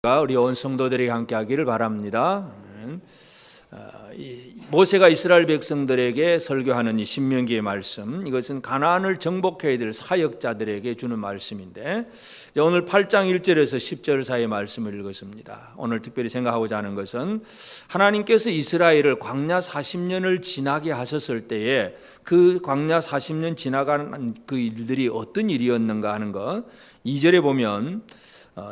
우리 온 성도들에게 함께 하기를 바랍니다. 모세가 이스라엘 백성들에게 설교하는 이 신명기의 말씀, 이것은 가나안을 정복해야 될 사역자들에게 주는 말씀인데, 오늘 8장 1절에서 10절 사이의 말씀을 읽었습니다. 오늘 특별히 생각하고자 하는 것은 하나님께서 이스라엘을 광야 40년을 지나게 하셨을 때에 그 광야 40년 지나간 그 일들이 어떤 일이었는가 하는 것. 2절에 보면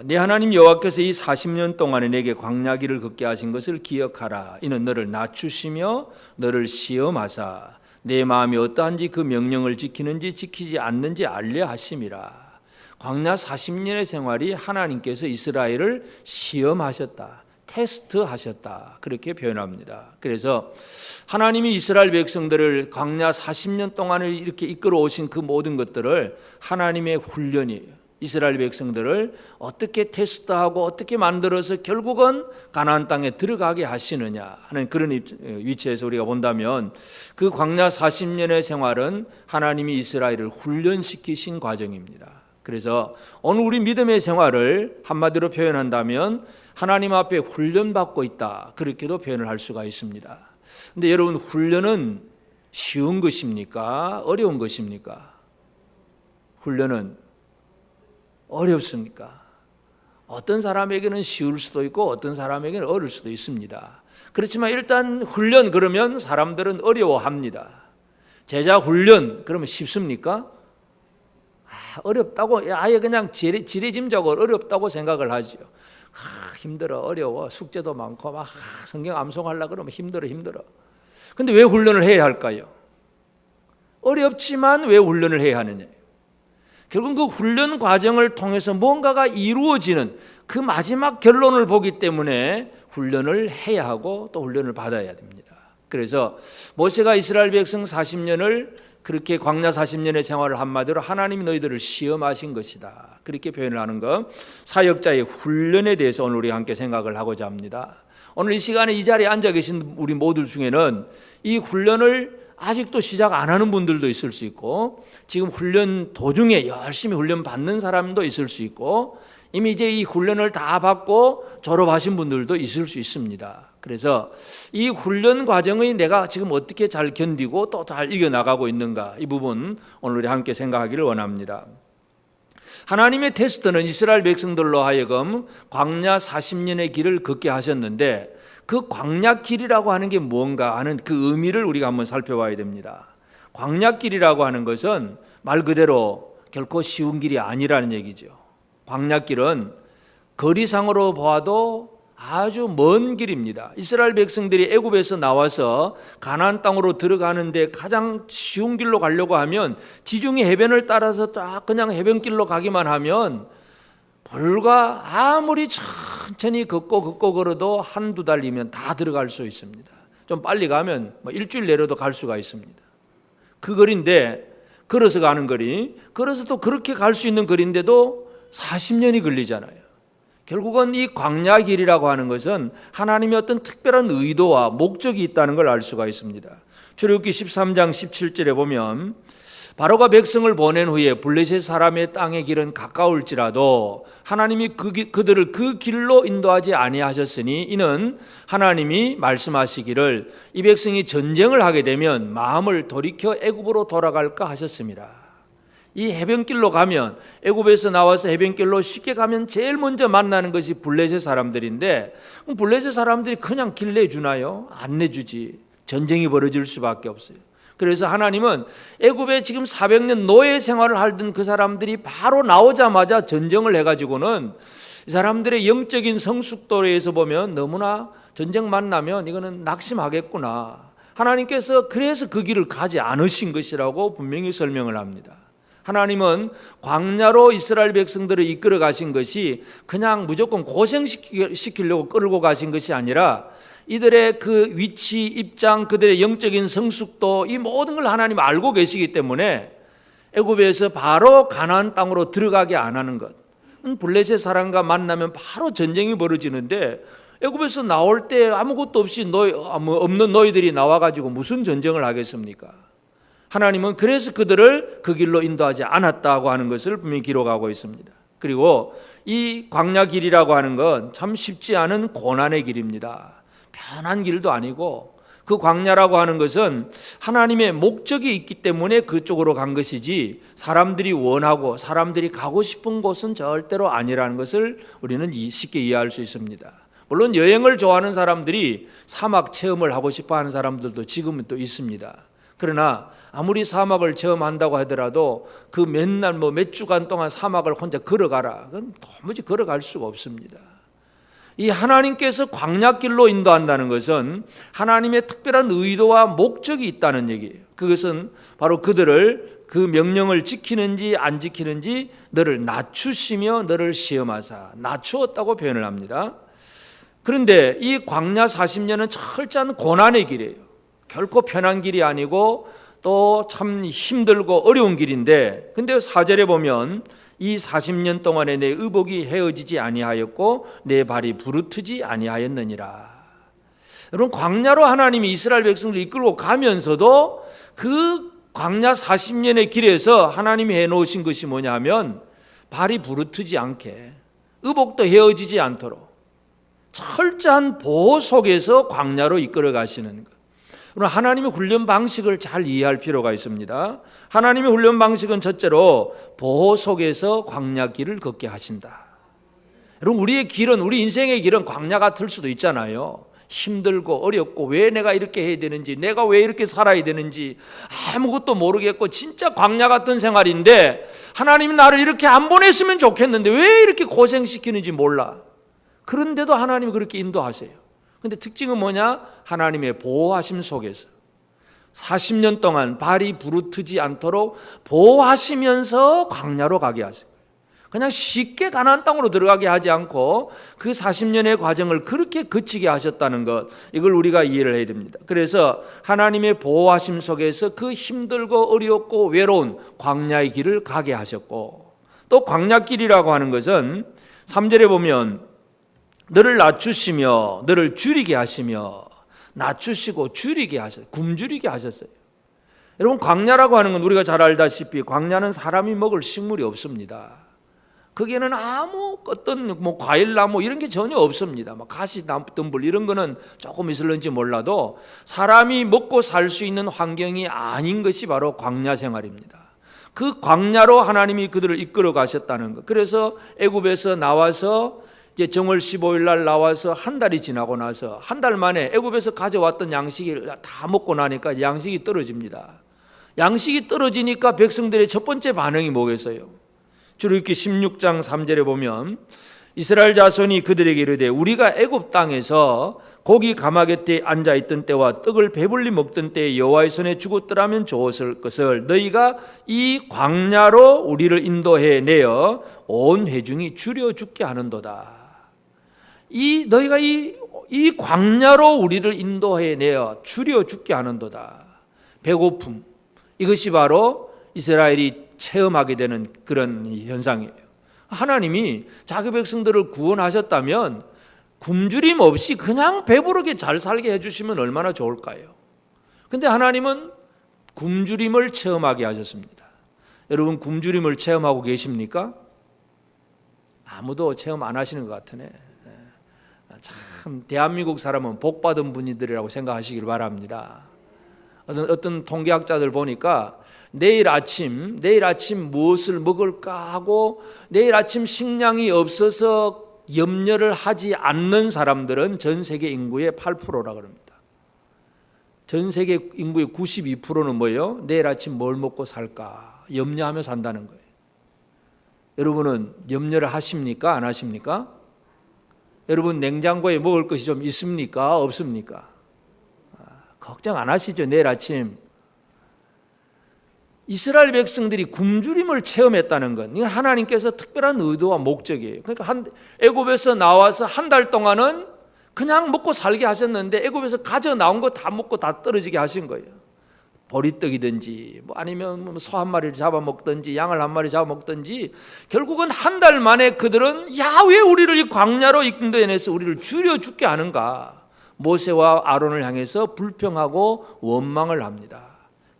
내 하나님 여호와께서 이 40년 동안에 내게 광야길을 걷게 하신 것을 기억하라. 이는 너를 낮추시며 너를 시험하사 내 마음이 어떠한지 그 명령을 지키는지 지키지 않는지 알려 하심이라. 광야 40년의 생활이 하나님께서 이스라엘을 시험하셨다, 테스트하셨다, 그렇게 표현합니다. 그래서 하나님이 이스라엘 백성들을 광야 40년 동안을 이렇게 이끌어 오신 그 모든 것들을 하나님의 훈련이에요. 이스라엘 백성들을 어떻게 테스트하고 어떻게 만들어서 결국은 가나안 땅에 들어가게 하시느냐 하는 그런 위치에서 우리가 본다면, 그 광야 40년의 생활은 하나님이 이스라엘을 훈련시키신 과정입니다. 그래서 오늘 우리 믿음의 생활을 한마디로 표현한다면 하나님 앞에 훈련받고 있다, 그렇게도 표현을 할 수가 있습니다. 근데 여러분, 훈련은 쉬운 것입니까? 어려운 것입니까? 훈련은 어렵습니까? 어떤 사람에게는 쉬울 수도 있고 어떤 사람에게는 어려울 수도 있습니다. 그렇지만 일단 훈련 그러면 사람들은 어려워합니다. 제자 훈련 그러면 쉽습니까? 어렵다고, 아예 그냥 지레짐작으로 어렵다고 생각을 하죠. 힘들어, 어려워, 숙제도 많고 막 성경 암송하려고 그러면 힘들어. 근데 왜 훈련을 해야 할까요? 어렵지만 왜 훈련을 해야 하느냐? 결국 그 훈련 과정을 통해서 뭔가가 이루어지는 그 마지막 결론을 보기 때문에 훈련을 해야 하고 또 훈련을 받아야 됩니다. 그래서 모세가 이스라엘 백성 40년을 그렇게 광야 40년의 생활을 한마디로 하나님이 너희들을 시험하신 것이다, 그렇게 표현을 하는 것, 사역자의 훈련에 대해서 오늘 우리 함께 생각을 하고자 합니다. 오늘 이 시간에 이 자리에 앉아 계신 우리 모두 중에는 이 훈련을 아직도 시작 안 하는 분들도 있을 수 있고, 지금 훈련 도중에 열심히 훈련 받는 사람도 있을 수 있고, 이미 이제 이 훈련을 다 받고 졸업하신 분들도 있을 수 있습니다. 그래서 이 훈련 과정의 내가 지금 어떻게 잘 견디고 또 잘 이겨나가고 있는가, 이 부분 오늘 우리 함께 생각하기를 원합니다. 하나님의 테스트는 이스라엘 백성들로 하여금 광야 40년의 길을 걷게 하셨는데, 그 광야길이라고 하는 게 뭔가 하는 그 의미를 우리가 한번 살펴봐야 됩니다. 광야길이라고 하는 것은 말 그대로 결코 쉬운 길이 아니라는 얘기죠. 광야길은 거리상으로 보아도 아주 먼 길입니다. 이스라엘 백성들이 애굽에서 나와서 가나안 땅으로 들어가는데 가장 쉬운 길로 가려고 하면 지중해 해변을 따라서 딱 그냥 해변길로 가기만 하면 불과 아무리 천천히 걷고 걸어도 한두 달이면 다 들어갈 수 있습니다. 좀 빨리 가면 일주일 내로도 갈 수가 있습니다. 그 거리인데, 걸어서 가는 거리, 걸어서 또 그렇게 갈 수 있는 거리인데도 40년이 걸리잖아요. 결국은 이 광야길이라고 하는 것은 하나님의 어떤 특별한 의도와 목적이 있다는 걸 알 수가 있습니다. 출애굽기 13장 17절에 보면, 바로가 백성을 보낸 후에 블레셋 사람의 땅의 길은 가까울지라도 하나님이 그들을 그 길로 인도하지 아니하셨으니 이는 하나님이 말씀하시기를 이 백성이 전쟁을 하게 되면 마음을 돌이켜 애굽으로 돌아갈까 하셨습니다. 이 해변길로 가면, 애굽에서 나와서 해변길로 쉽게 가면 제일 먼저 만나는 것이 블레셋 사람들인데, 블레셋 사람들이 그냥 길 내주나요? 안 내주지. 전쟁이 벌어질 수밖에 없어요. 그래서 하나님은 애굽에 지금 400년 노예 생활을 하던 그 사람들이 바로 나오자마자 전쟁을 해가지고는 이 사람들의 영적인 성숙도에서 보면 너무나 전쟁 만나면 이거는 낙심하겠구나, 하나님께서 그래서 그 길을 가지 않으신 것이라고 분명히 설명을 합니다. 하나님은 광야로 이스라엘 백성들을 이끌어 가신 것이 그냥 무조건 고생시키려고 끌고 가신 것이 아니라 이들의 그 위치, 입장, 그들의 영적인 성숙도, 이 모든 걸 하나님 알고 계시기 때문에 애굽에서 바로 가나안 땅으로 들어가게 안 하는 것. 블레셋 사람과 만나면 바로 전쟁이 벌어지는데, 애굽에서 나올 때 아무것도 없이 없는 너희들이 나와가지고 무슨 전쟁을 하겠습니까? 하나님은 그래서 그들을 그 길로 인도하지 않았다고 하는 것을 분명히 기록하고 있습니다. 그리고 이 광야 길이라고 하는 건 참 쉽지 않은 고난의 길입니다. 편한 길도 아니고, 그 광야라고 하는 것은 하나님의 목적이 있기 때문에 그쪽으로 간 것이지 사람들이 원하고 사람들이 가고 싶은 곳은 절대로 아니라는 것을 우리는 쉽게 이해할 수 있습니다. 물론 여행을 좋아하는 사람들이 사막 체험을 하고 싶어 하는 사람들도 지금은 또 있습니다. 그러나 아무리 사막을 체험한다고 하더라도 그 맨날 몇 주간 동안 사막을 혼자 걸어가라, 그건 도무지 걸어갈 수가 없습니다. 이 하나님께서 광야길로 인도한다는 것은 하나님의 특별한 의도와 목적이 있다는 얘기예요. 그것은 바로 그들을 그 명령을 지키는지 안 지키는지 너를 낮추시며 너를 시험하사, 낮추었다고 표현을 합니다. 그런데 이 광야 40년은 철저한 고난의 길이에요. 결코 편한 길이 아니고 또 참 힘들고 어려운 길인데, 근데 4절에 보면 이 40년 동안에 내 의복이 헤어지지 아니하였고 내 발이 부르트지 아니하였느니라. 여러분, 광야로 하나님이 이스라엘 백성들을 이끌고 가면서도 그 광야 40년의 길에서 하나님이 해놓으신 것이 뭐냐 하면 발이 부르트지 않게, 의복도 헤어지지 않도록 철저한 보호 속에서 광야로 이끌어 가시는 것. 하나님의 훈련 방식을 잘 이해할 필요가 있습니다. 하나님의 훈련 방식은 첫째로 보호 속에서 광야 길을 걷게 하신다. 여러분, 우리의 길은, 우리 인생의 길은 광야 같을 수도 있잖아요. 힘들고 어렵고 왜 내가 이렇게 해야 되는지, 내가 왜 이렇게 살아야 되는지 아무것도 모르겠고 진짜 광야 같은 생활인데 하나님이 나를 이렇게 안 보냈으면 좋겠는데 왜 이렇게 고생시키는지 몰라. 그런데도 하나님이 그렇게 인도하세요. 근데 특징은 뭐냐? 하나님의 보호하심 속에서 40년 동안 발이 부르트지 않도록 보호하시면서 광야로 가게 하세요. 그냥 쉽게 가나안 땅으로 들어가게 하지 않고 그 40년의 과정을 그렇게 거치게 하셨다는 것, 이걸 우리가 이해를 해야 됩니다. 그래서 하나님의 보호하심 속에서 그 힘들고 어렵고 외로운 광야의 길을 가게 하셨고, 또 광야길이라고 하는 것은 3절에 보면 너를 낮추시며 너를 줄이게 하시며, 낮추시고 줄이게 하셨어요. 굶주리게 하셨어요. 여러분, 광야라고 하는 건 우리가 잘 알다시피 광야는 사람이 먹을 식물이 없습니다. 거기에는 아무 어떤 과일나무 이런 게 전혀 없습니다. 가시나무, 덤불 이런 거는 조금 있을는지 몰라도 사람이 먹고 살 수 있는 환경이 아닌 것이 바로 광야 생활입니다. 그 광야로 하나님이 그들을 이끌어 가셨다는 것. 그래서 애굽에서 나와서 이제 정월 15일 날 나와서 한 달이 지나고 나서 한 달 만에 애굽에서 가져왔던 양식을 다 먹고 나니까 양식이 떨어집니다. 양식이 떨어지니까 백성들의 첫 번째 반응이 뭐겠어요? 출애굽기 16장 3절에 보면 이스라엘 자손이 그들에게 이르되 우리가 애굽 땅에서 고기 가마 곁에 앉아있던 때와 떡을 배불리 먹던 때에 여호와의 손에 죽었더라면 좋았을 것을 너희가 이 광야로 우리를 인도해 내어 온 회중이 줄여 죽게 하는도다. 너희가 이 광야로 우리를 인도해 내어 줄여 죽게 하는도다. 배고픔, 이것이 바로 이스라엘이 체험하게 되는 그런 현상이에요. 하나님이 자기 백성들을 구원하셨다면 굶주림 없이 그냥 배부르게 잘 살게 해주시면 얼마나 좋을까요? 근데 하나님은 굶주림을 체험하게 하셨습니다. 여러분, 굶주림을 체험하고 계십니까? 아무도 체험 안 하시는 것 같으네. 참 대한민국 사람은 복받은 분들이라고 생각하시길 바랍니다. 어떤 통계학자들 보니까 내일 아침 무엇을 먹을까 하고 내일 아침 식량이 없어서 염려를 하지 않는 사람들은 전 세계 인구의 8%라 그럽니다. 전 세계 인구의 92%는 뭐예요? 내일 아침 뭘 먹고 살까 염려하며 산다는 거예요. 여러분은 염려를 하십니까? 안 하십니까? 여러분, 냉장고에 먹을 것이 좀 있습니까? 없습니까? 걱정 안 하시죠? 내일 아침. 이스라엘 백성들이 굶주림을 체험했다는 건 이건 하나님께서 특별한 의도와 목적이에요. 그러니까 애굽에서 나와서 한 달 동안은 그냥 먹고 살게 하셨는데 애굽에서 가져 나온 거 다 먹고 다 떨어지게 하신 거예요. 보리떡이든지 아니면 소 한 마리를 잡아먹든지 양을 한 마리 잡아먹든지 결국은 한 달 만에 그들은 왜 우리를 이 광야로 인도해내서 우리를 줄여 죽게 하는가, 모세와 아론을 향해서 불평하고 원망을 합니다.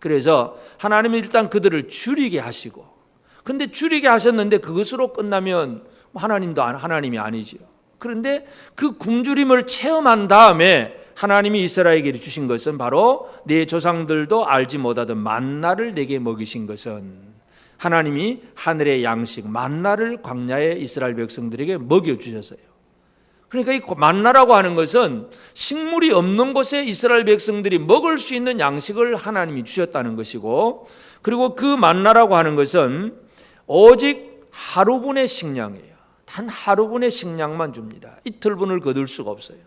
그래서 하나님은 일단 그들을 줄이게 하시고 근데 줄이게 하셨는데 그것으로 끝나면 하나님도 하나님이 아니지요. 그런데 그 굶주림을 체험한 다음에 하나님이 이스라엘에게 주신 것은 바로 내 조상들도 알지 못하던 만나를 내게 먹이신 것은, 하나님이 하늘의 양식 만나를 광야의 이스라엘 백성들에게 먹여주셨어요. 그러니까 이 만나라고 하는 것은 식물이 없는 곳에 이스라엘 백성들이 먹을 수 있는 양식을 하나님이 주셨다는 것이고, 그리고 그 만나라고 하는 것은 오직 하루분의 식량이에요. 단 하루분의 식량만 줍니다. 이틀분을 거둘 수가 없어요.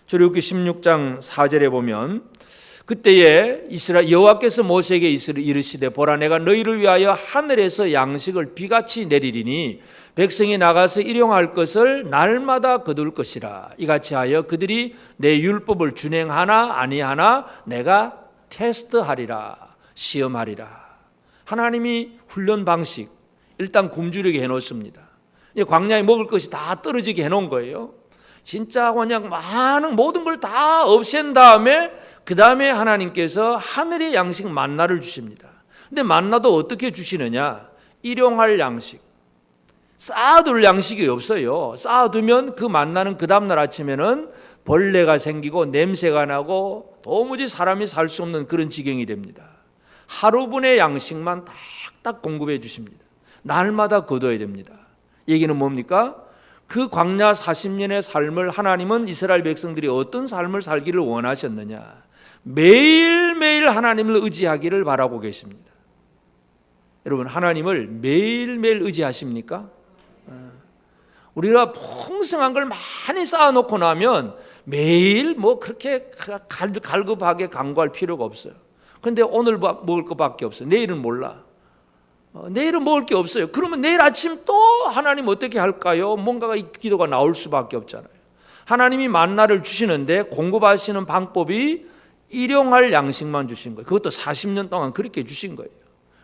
출애굽기 16장 4절에 보면, 그때에 여호와께서 모세에게 이르시되 보라, 내가 너희를 위하여 하늘에서 양식을 비같이 내리리니 백성이 나가서 일용할 것을 날마다 거둘 것이라. 이같이 하여 그들이 내 율법을 준행하나 아니하나 내가 테스트하리라, 시험하리라. 하나님이 훈련 방식, 일단 굶주리게 해놓습니다. 광야에 먹을 것이 다 떨어지게 해놓은 거예요. 진짜 그냥 많은 모든 걸 다 없앤 다음에 그 다음에 하나님께서 하늘의 양식 만나를 주십니다. 근데 만나도 어떻게 주시느냐? 일용할 양식, 쌓아둘 양식이 없어요. 쌓아두면 그 만나는 그 다음날 아침에는 벌레가 생기고 냄새가 나고 도무지 사람이 살 수 없는 그런 지경이 됩니다. 하루분의 양식만 딱딱 공급해 주십니다. 날마다 거둬야 됩니다. 얘기는 뭡니까? 그 광야 40년의 삶을 하나님은 이스라엘 백성들이 어떤 삶을 살기를 원하셨느냐? 매일매일 하나님을 의지하기를 바라고 계십니다. 여러분, 하나님을 매일매일 의지하십니까? 우리가 풍성한 걸 많이 쌓아놓고 나면 매일 그렇게 갈급하게 간구할 필요가 없어요. 그런데 오늘 먹을 것밖에 없어요. 내일은 몰라. 내일은 먹을 게 없어요. 그러면 내일 아침 또 하나님 어떻게 할까요? 뭔가가 기도가 나올 수밖에 없잖아요. 하나님이 만나를 주시는데 공급하시는 방법이 일용할 양식만 주신 거예요. 그것도 40년 동안 그렇게 주신 거예요.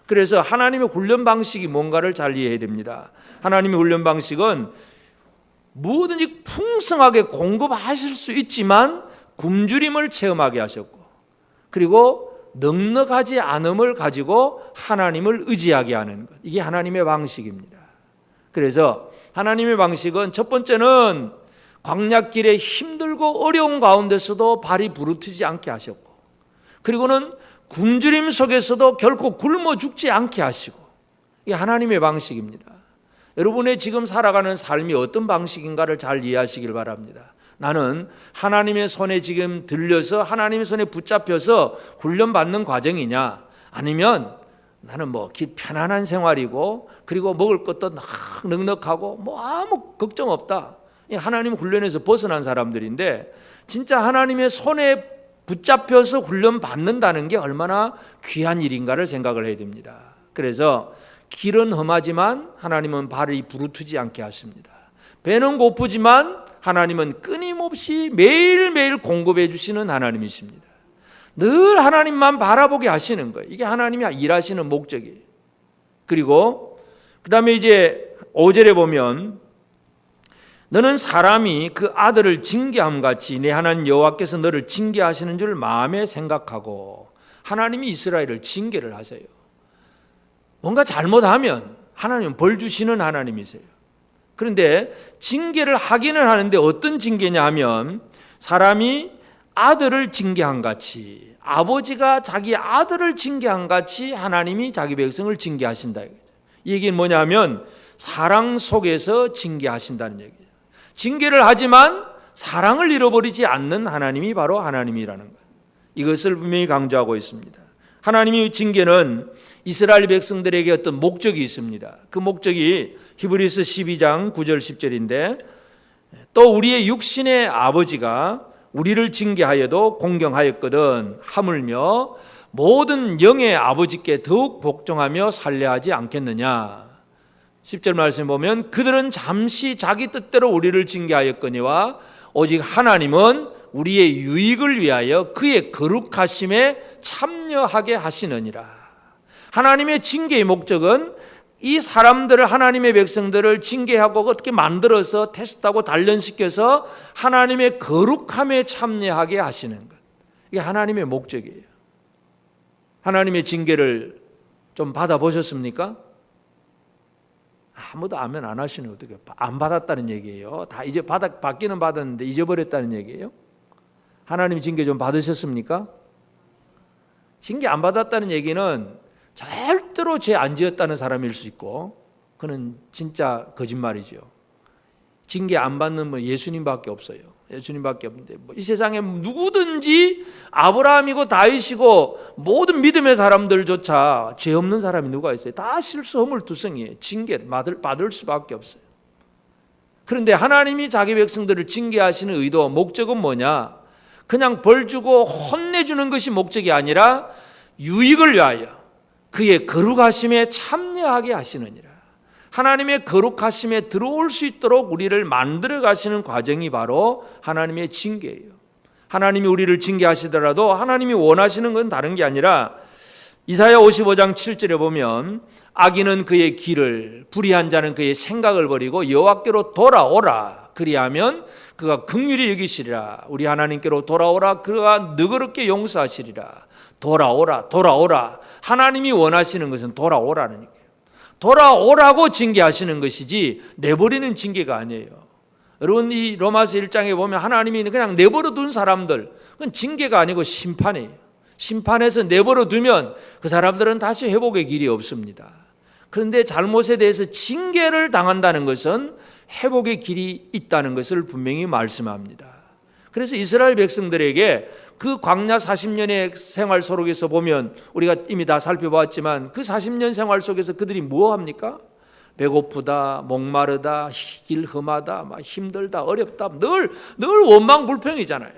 그래서 하나님의 훈련 방식이 뭔가를 잘 이해해야 됩니다. 하나님의 훈련 방식은 뭐든지 풍성하게 공급하실 수 있지만 굶주림을 체험하게 하셨고, 그리고 넉넉하지 않음을 가지고 하나님을 의지하게 하는 것, 이게 하나님의 방식입니다. 그래서 하나님의 방식은 첫 번째는 광야길에 힘들고 어려운 가운데서도 발이 부르트지 않게 하셨고, 그리고는 굶주림 속에서도 결코 굶어 죽지 않게 하시고, 이게 하나님의 방식입니다. 여러분의 지금 살아가는 삶이 어떤 방식인가를 잘 이해하시길 바랍니다. 나는 하나님의 손에 지금 들려서 하나님의 손에 붙잡혀서 훈련받는 과정이냐, 아니면 나는 편안한 생활이고 그리고 먹을 것도 넉넉하고 아무 걱정 없다, 하나님 훈련에서 벗어난 사람들인데, 진짜 하나님의 손에 붙잡혀서 훈련받는다는 게 얼마나 귀한 일인가를 생각을 해야 됩니다. 그래서 길은 험하지만 하나님은 발이 부르트지 않게 하십니다. 배는 고프지만 하나님은 끊임없이 매일매일 공급해 주시는 하나님이십니다. 늘 하나님만 바라보게 하시는 거예요. 이게 하나님이 일하시는 목적이에요. 그리고 그 다음에 이제 5절에 보면, 너는 사람이 그 아들을 징계함 같이 내 하나님 여호와께서 너를 징계하시는 줄 마음에 생각하고, 하나님이 이스라엘을 징계를 하세요. 뭔가 잘못하면 하나님은 벌 주시는 하나님이세요. 그런데 징계를 하기는 하는데 어떤 징계냐 하면, 사람이 아들을 징계한 같이, 아버지가 자기 아들을 징계한 같이 하나님이 자기 백성을 징계하신다. 이 얘기는 뭐냐면 사랑 속에서 징계하신다는 얘기예요. 징계를 하지만 사랑을 잃어버리지 않는 하나님이 바로 하나님이라는 거예요. 이것을 분명히 강조하고 있습니다. 하나님의 징계는 이스라엘 백성들에게 어떤 목적이 있습니다. 그 목적이 히브리서 12장 9절 10절인데, 또 우리의 육신의 아버지가 우리를 징계하여도 공경하였거든 하물며 모든 영의 아버지께 더욱 복종하며 살려하지 않겠느냐. 10절 말씀 보면, 그들은 잠시 자기 뜻대로 우리를 징계하였거니와 오직 하나님은 우리의 유익을 위하여 그의 거룩하심에 참여하게 하시느니라. 하나님의 징계의 목적은 이 사람들을, 하나님의 백성들을 징계하고 어떻게 만들어서 테스트하고 단련시켜서 하나님의 거룩함에 참여하게 하시는 것, 이게 하나님의 목적이에요. 하나님의 징계를 좀 받아보셨습니까? 아무도 아멘 안 하시네. 어떻게 안 받았다는 얘기예요? 다 이제 받기는 받았는데 잊어버렸다는 얘기예요? 하나님 징계 좀 받으셨습니까? 징계 안 받았다는 얘기는 절대로 죄 안 지었다는 사람일 수 있고, 그는 진짜 거짓말이죠. 징계 안 받는 분 예수님밖에 없어요. 예수님밖에 없는데 이 세상에 누구든지 아브라함이고 다윗이고 모든 믿음의 사람들조차 죄 없는 사람이 누가 있어요? 다 실수 허물투성이에요. 징계 받을 수밖에 없어요. 그런데 하나님이 자기 백성들을 징계하시는 의도, 목적은 뭐냐? 그냥 벌 주고 혼내주는 것이 목적이 아니라 유익을 위하여 그의 거룩하심에 참여하게 하시느니라. 하나님의 거룩하심에 들어올 수 있도록 우리를 만들어 가시는 과정이 바로 하나님의 징계예요. 하나님이 우리를 징계하시더라도 하나님이 원하시는 건 다른 게 아니라 이사야 55장 7절에 보면 악인은 그의 길을, 불의한 자는 그의 생각을 버리고 여호와께로 돌아오라. 그리하면 그가 긍휼히 여기시리라. 우리 하나님께로 돌아오라. 그가 너그럽게 용서하시리라. 돌아오라, 돌아오라. 하나님이 원하시는 것은 돌아오라는 얘기예요. 돌아오라고 징계하시는 것이지 내버리는 징계가 아니에요. 여러분, 이 로마서 1장에 보면 하나님이 그냥 내버려 둔 사람들, 그건 징계가 아니고 심판이에요. 심판에서 내버려 두면 그 사람들은 다시 회복의 길이 없습니다. 그런데 잘못에 대해서 징계를 당한다는 것은 회복의 길이 있다는 것을 분명히 말씀합니다. 그래서 이스라엘 백성들에게 그 광야 40년의 생활 속에서 보면 우리가 이미 다 살펴봤지만 그 40년 생활 속에서 그들이 뭐 합니까? 배고프다, 목마르다, 길 험하다, 막 힘들다, 어렵다, 늘 원망 불평이잖아요.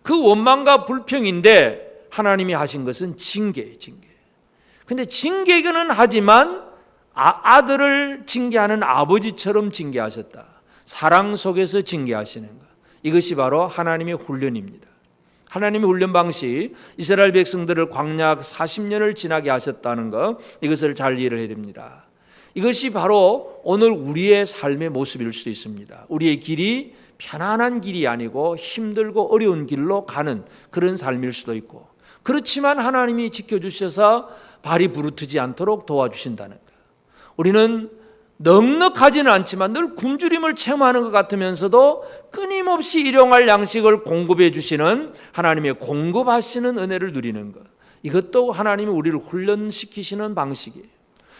그 원망과 불평인데 하나님이 하신 것은 징계예요, 징계. 근데 징계는 하지만 아들을 징계하는 아버지처럼 징계하셨다. 사랑 속에서 징계하시는 것. 이것이 바로 하나님의 훈련입니다. 하나님의 훈련 방식, 이스라엘 백성들을 광야 40년을 지나게 하셨다는 것, 이것을 잘 이해를 해야 됩니다. 이것이 바로 오늘 우리의 삶의 모습일 수 있습니다. 우리의 길이 편안한 길이 아니고 힘들고 어려운 길로 가는 그런 삶일 수도 있고, 그렇지만 하나님이 지켜주셔서 발이 부르트지 않도록 도와주신다는 것. 우리는 넉넉하지는 않지만 늘 굶주림을 체험하는 것 같으면서도 끊임없이 일용할 양식을 공급해 주시는 하나님의 공급하시는 은혜를 누리는 것, 이것도 하나님이 우리를 훈련시키시는 방식이에요.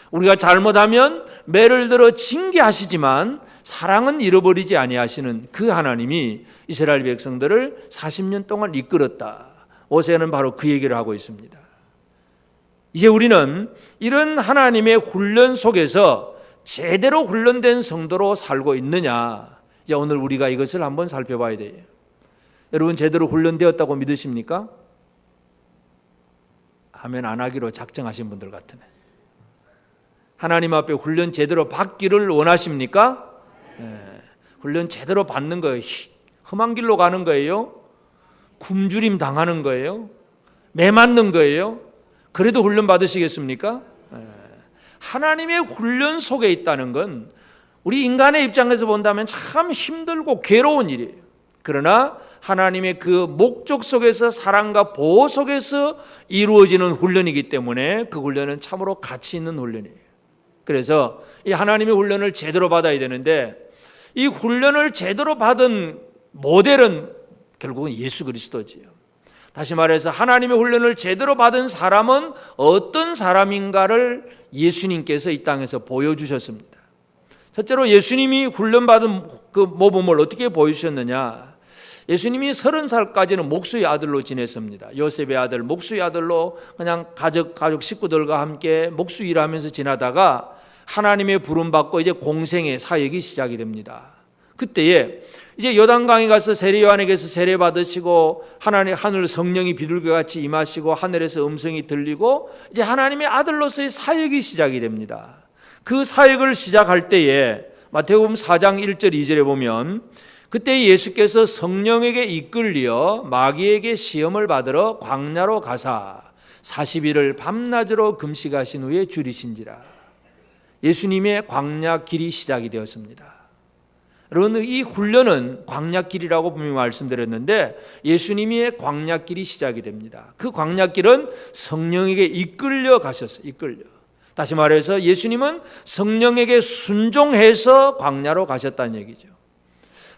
우리가 잘못하면 매를 들어 징계하시지만 사랑은 잃어버리지 아니하시는 그 하나님이 이스라엘 백성들을 40년 동안 이끌었다. 오세아는 바로 그 얘기를 하고 있습니다. 이제 우리는 이런 하나님의 훈련 속에서 제대로 훈련된 성도로 살고 있느냐, 이제 오늘 우리가 이것을 한번 살펴봐야 돼요. 여러분, 제대로 훈련되었다고 믿으십니까? 아멘 안 하기로 작정하신 분들 같으네. 하나님 앞에 훈련 제대로 받기를 원하십니까? 네. 훈련 제대로 받는 거예요. 험한 길로 가는 거예요? 굶주림 당하는 거예요? 매 맞는 거예요? 그래도 훈련 받으시겠습니까? 네. 하나님의 훈련 속에 있다는 건 우리 인간의 입장에서 본다면 참 힘들고 괴로운 일이에요. 그러나 하나님의 그 목적 속에서 사랑과 보호 속에서 이루어지는 훈련이기 때문에 그 훈련은 참으로 가치 있는 훈련이에요. 그래서 이 하나님의 훈련을 제대로 받아야 되는데, 이 훈련을 제대로 받은 모델은 결국은 예수 그리스도지요. 다시 말해서 하나님의 훈련을 제대로 받은 사람은 어떤 사람인가를 예수님께서 이 땅에서 보여주셨습니다. 첫째로 예수님이 훈련받은 그 모범을 어떻게 보여주셨느냐. 예수님이 30살까지는 목수의 아들로 지냈습니다. 요셉의 아들, 목수의 아들로 그냥 가족 식구들과 함께 목수 일하면서 지나다가 하나님의 부름받고 이제 공생의 사역이 시작이 됩니다. 그때에 이제 요단강에 가서 세례 요한에게서 세례 받으시고 하늘 성령이 비둘기같이 임하시고 하늘에서 음성이 들리고 이제 하나님의 아들로서의 사역이 시작이 됩니다. 그 사역을 시작할 때에 마태복음 4장 1절 2절에 보면 그때 예수께서 성령에게 이끌려 마귀에게 시험을 받으러 광야로 가사 40일을 밤낮으로 금식하신 후에 줄이신지라. 예수님의 광야 길이 시작이 되었습니다. 여러분, 이 훈련은 광야길이라고 분명히 말씀드렸는데 예수님의 광야길이 시작이 됩니다. 그 광야길은 성령에게 이끌려 가셨어요. 이끌려. 다시 말해서 예수님은 성령에게 순종해서 광야로 가셨다는 얘기죠.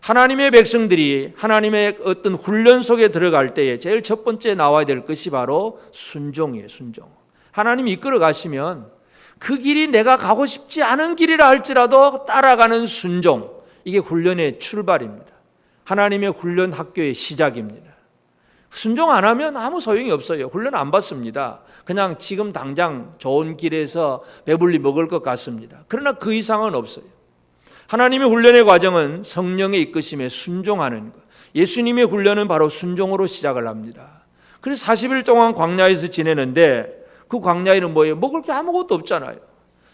하나님의 백성들이 하나님의 어떤 훈련 속에 들어갈 때에 제일 첫 번째 나와야 될 것이 바로 순종이에요. 순종. 하나님이 이끌어 가시면 그 길이 내가 가고 싶지 않은 길이라 할지라도 따라가는 순종, 이게 훈련의 출발입니다. 하나님의 훈련 학교의 시작입니다. 순종 안 하면 아무 소용이 없어요. 훈련 안 받습니다. 그냥 지금 당장 좋은 길에서 배불리 먹을 것 같습니다. 그러나 그 이상은 없어요. 하나님의 훈련의 과정은 성령의 이끄심에 순종하는 것. 예수님의 훈련은 바로 순종으로 시작을 합니다. 그래서 40일 동안 광야에서 지내는데 그 광야에는 뭐예요? 먹을 게 아무것도 없잖아요.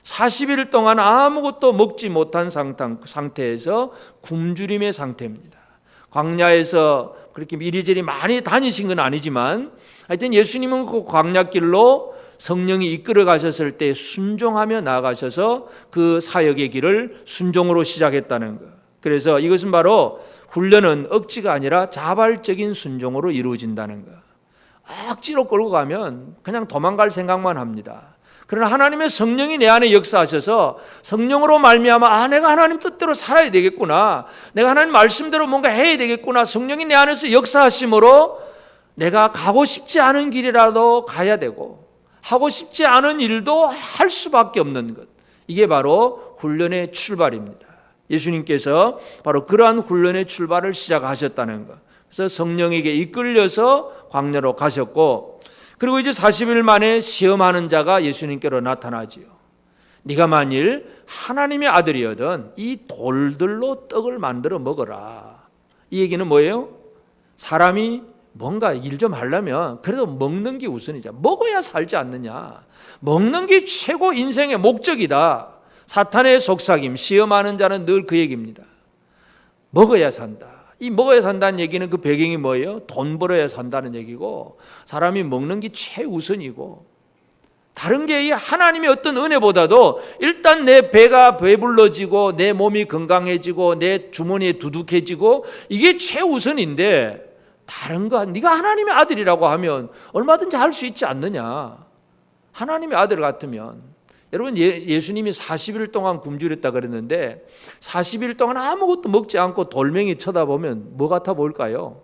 40일 동안 아무것도 먹지 못한 상태에서 굶주림의 상태입니다. 광야에서 그렇게 이리저리 많이 다니신 건 아니지만 하여튼 예수님은 그 광야길로 성령이 이끌어 가셨을 때 순종하며 나아가셔서 그 사역의 길을 순종으로 시작했다는 것. 그래서 이것은 바로 훈련은 억지가 아니라 자발적인 순종으로 이루어진다는 것. 억지로 끌고 가면 그냥 도망갈 생각만 합니다. 그러나 하나님의 성령이 내 안에 역사하셔서 성령으로 말미암아 내가 하나님 뜻대로 살아야 되겠구나, 내가 하나님 말씀대로 뭔가 해야 되겠구나, 성령이 내 안에서 역사하심으로 내가 가고 싶지 않은 길이라도 가야 되고 하고 싶지 않은 일도 할 수밖에 없는 것, 이게 바로 훈련의 출발입니다. 예수님께서 바로 그러한 훈련의 출발을 시작하셨다는 것. 그래서 성령에게 이끌려서 광야로 가셨고, 그리고 이제 40일 만에 시험하는 자가 예수님께로 나타나지요. 네가 만일 하나님의 아들이거든 이 돌들로 떡을 만들어 먹어라. 이 얘기는 뭐예요? 사람이 뭔가 일 좀 하려면 그래도 먹는 게 우선이죠. 먹어야 살지 않느냐. 먹는 게 최고 인생의 목적이다. 사탄의 속삭임, 시험하는 자는 늘 그 얘기입니다. 먹어야 산다. 이 먹어야 산다는 얘기는 그 배경이 뭐예요? 돈 벌어야 산다는 얘기고, 사람이 먹는 게 최우선이고, 다른 게 하나님의 어떤 은혜보다도 일단 내 배가 배불러지고 내 몸이 건강해지고 내 주머니에 두둑해지고, 이게 최우선인데 다른 거, 네가 하나님의 아들이라고 하면 얼마든지 할 수 있지 않느냐. 하나님의 아들 같으면. 여러분, 예수님이 40일 동안 굶주렸다 그랬는데 40일 동안 아무것도 먹지 않고 돌멩이 쳐다보면 뭐 같아 보일까요?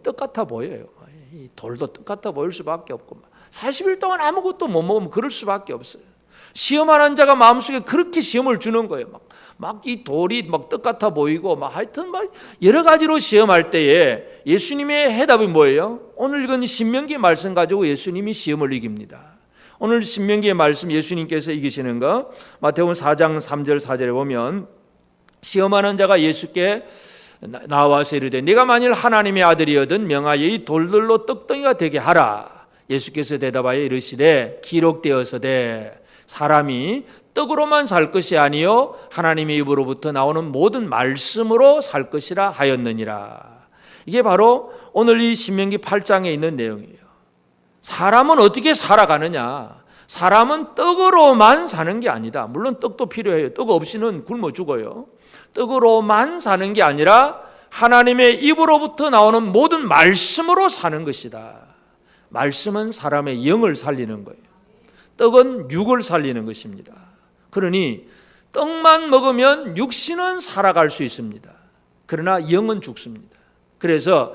떡 같아 보여요. 이 돌도 떡 같아 보일 수밖에 없고, 40일 동안 아무것도 못 먹으면 그럴 수밖에 없어요. 시험하는 자가 마음속에 그렇게 시험을 주는 거예요. 막 이 돌이 막 떡 같아 보이고, 하여튼 여러 가지로 시험할 때에 예수님의 해답이 뭐예요? 오늘 읽은 신명기 말씀 가지고 예수님이 시험을 이깁니다. 오늘 신명기의 말씀 예수님께서 이기시는 거, 마태복음 4장 3절 4절에 보면 시험하는 자가 예수께 나와서 이르되 네가 만일 하나님의 아들이거든 명하여 이 돌들로 떡덩이가 되게 하라. 예수께서 대답하여 이르시되 기록되어서되 사람이 떡으로만 살 것이 아니요 하나님의 입으로부터 나오는 모든 말씀으로 살 것이라 하였느니라. 이게 바로 오늘 이 신명기 8장에 있는 내용이에요. 사람은 어떻게 살아가느냐? 사람은 떡으로만 사는 게 아니다. 물론 떡도 필요해요. 떡 없이는 굶어 죽어요. 떡으로만 사는 게 아니라 하나님의 입으로부터 나오는 모든 말씀으로 사는 것이다. 말씀은 사람의 영을 살리는 거예요. 떡은 육을 살리는 것입니다. 그러니 떡만 먹으면 육신은 살아갈 수 있습니다. 그러나 영은 죽습니다. 그래서